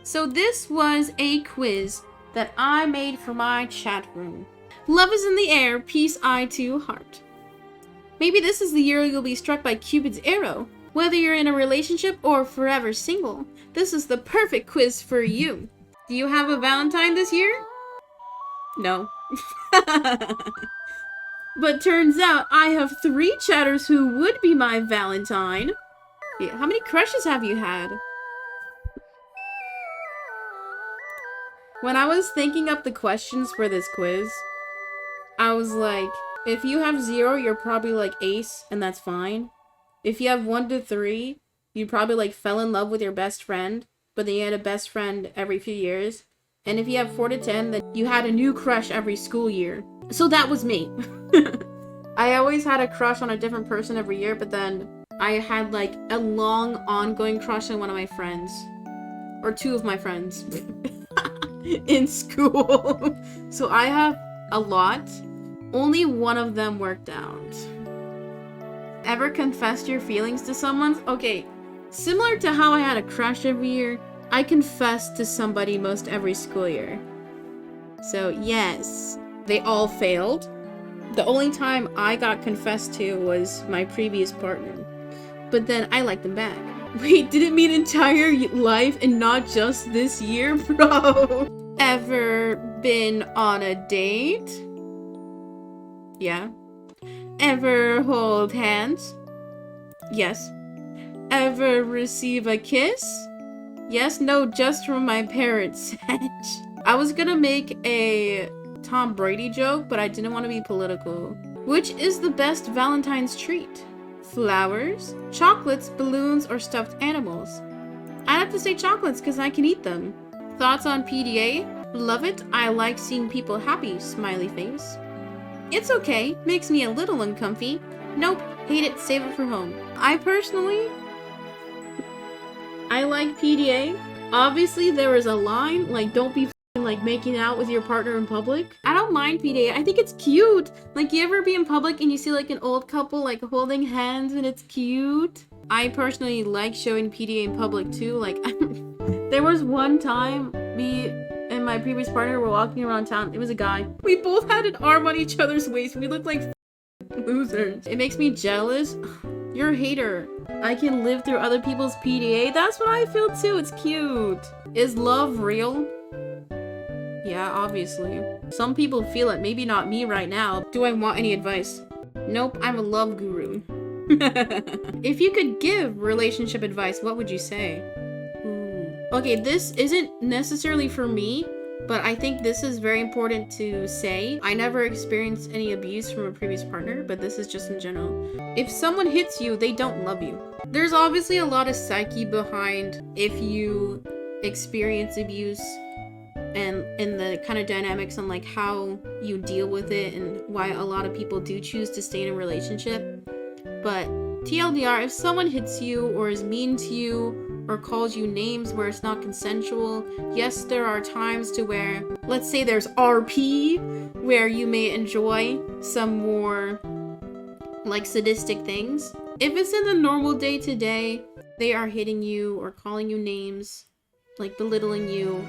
So this was a quiz that I made for my chat room. Love is in the air, peace I to heart. Maybe this is the year you'll be struck by Cupid's arrow. Whether you're in a relationship or forever single, this is the perfect quiz for you. Do you have a Valentine this year? No. But turns out I have 3 chatters who would be my Valentine. Yeah, how many crushes have you had? When I was thinking up the questions for this quiz, I was like, if you have 0, you're probably like ace, and that's fine. If you have 1 to 3, you probably like fell in love with your best friend, but then you had a best friend every few years. And if you have 4 to 10, then you had a new crush every school year. So that was me. I always had a crush on a different person every year, but then I had like a long ongoing crush on one of my friends. Or 2 of my friends. In school. So I have a lot. Only 1 of them worked out. Ever confessed your feelings to someone? Okay, similar to how I had a crush every year, I confessed to somebody most every school year. So yes, they all failed. The only time I got confessed to was my previous partner. But then I liked them back. Wait, did it mean entire life and not just this year, bro? Ever been on a date? Yeah. Ever hold hands? Yes. Ever receive a kiss? Yes, no, just from my parents. I was gonna make a Tom Brady joke, but I didn't want to be political. Which is the best Valentine's treat? Flowers, chocolates, balloons, or stuffed animals? I'd have to say chocolates because I can eat them. Thoughts on PDA? Love it. I like seeing people happy, smiley face. It's okay. Makes me a little uncomfy. Nope. Hate it. Save it for home. I personally, I like PDA. Obviously, there is a line. Like, don't be like making out with your partner in public. I don't mind PDA. I think it's cute. Like, you ever be in public and you see like an old couple like holding hands and it's cute? I personally like showing PDA in public too. Like, there was one time me and my previous partner were walking around town. It was a guy. We both had an arm on each other's waist. We looked like losers. It makes me jealous. You're a hater. I can live through other people's PDA. That's what I feel too. It's cute. Is love real? Yeah, obviously. Some people feel it. Maybe not me right now. Do I want any advice? Nope, I'm a love guru. If you could give relationship advice, what would you say? Okay, this isn't necessarily for me, but I think this is very important to say. I never experienced any abuse from a previous partner, but this is just in general. If someone hits you, they don't love you. There's obviously a lot of psyche behind if you experience abuse and the kind of dynamics on like how you deal with it and why a lot of people do choose to stay in a relationship. But TLDR, if someone hits you or is mean to you or calls you names where it's not consensual, yes, there are times to where, let's say there's RP, where you may enjoy some more like sadistic things. If it's in the normal day-to-day, they are hitting you or calling you names, like belittling you,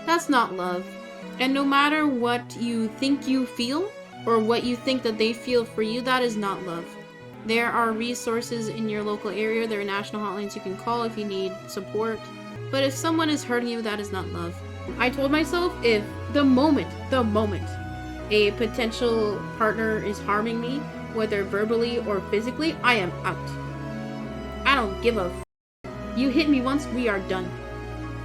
that's not love. And no matter what you think you feel or what you think that they feel for you, that is not love. There are resources in your local area. There are national hotlines you can call if you need support. But if someone is hurting you, that is not love. I told myself if the moment a potential partner is harming me, whether verbally or physically, I am out. I don't give a f. You hit me once, we are done.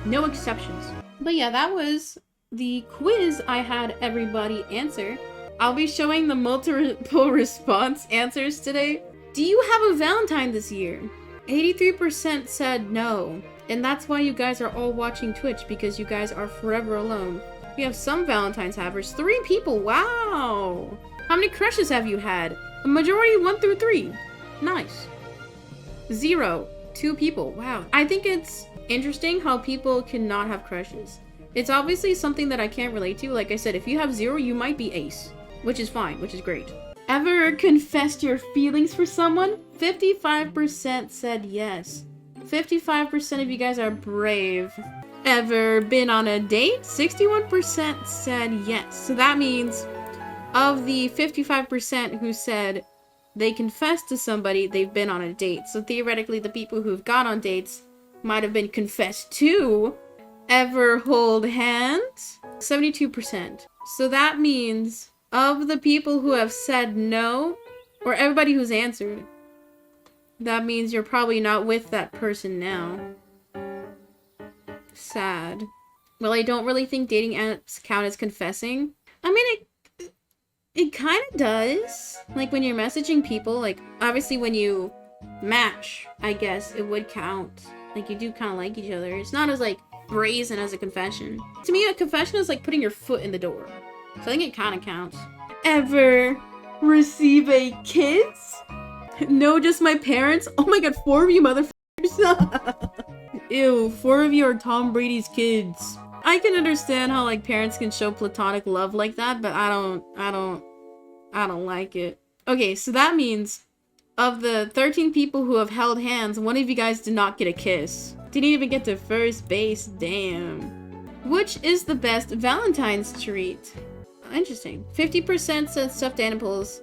No exceptions. But yeah, that was the quiz I had everybody answer. I'll be showing the multiple response answers today. Do you have a Valentine this year? 83% said no. And that's why you guys are all watching Twitch, because you guys are forever alone. We have some Valentine's havers. 3 people, wow! How many crushes have you had? A majority 1 through 3. Nice. 0, 2 people, wow. I think it's interesting how people cannot have crushes. It's obviously something that I can't relate to. Like I said, if you have 0, you might be ace. Which is fine, which is great. Ever confessed your feelings for someone? 55% said yes. 55% of you guys are brave. Ever been on a date? 61% said yes. So that means of the 55% who said they confessed to somebody, they've been on a date. So theoretically, the people who've gone on dates might have been confessed to. Ever hold hands? 72%. So that means of the people who have said no, or everybody who's answered, that means you're probably not with that person now. Sad. Well, I don't really think dating apps count as confessing. I mean, it kind of does. Like, when you're messaging people, like, obviously when you match, I guess it would count. Like, you do kind of like each other. It's not as, like, brazen as a confession. To me, a confession is like putting your foot in the door. So I think it kind of counts. Ever receive a kiss? No, just my parents? Oh my god, 4 of you motherfuckers. Ew, 4 of you are Tom Brady's kids. I can understand how like parents can show platonic love like that, but I don't like it. Okay, so that means of the 13 people who have held hands, 1 of you guys did not get a kiss. Didn't even get to first base, damn. Which is the best Valentine's treat? Interesting. 50% said stuffed animals,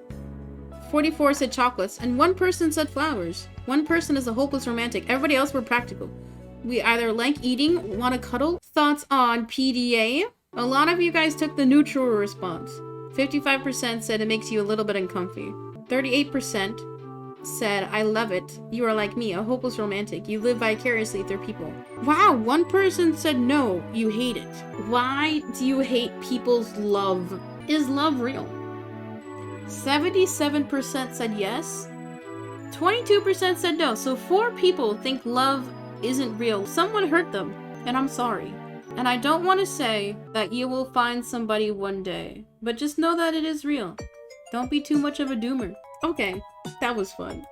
44 said chocolates, and 1 person said flowers. 1 person is a hopeless romantic. Everybody else were practical. We either like eating, want to cuddle. Thoughts on PDA? A lot of you guys took the neutral response. 55% said it makes you a little bit uncomfy. 38% said, I love it. You are like me, a hopeless romantic. You live vicariously through people. Wow, 1 person said no, you hate it. Why do you hate people's love? Is love real? 77% said yes. 22% said no. So 4 people think love isn't real. Someone hurt them, and I'm sorry. And I don't want to say that you will find somebody one day, but just know that it is real. Don't be too much of a doomer. Okay, that was fun.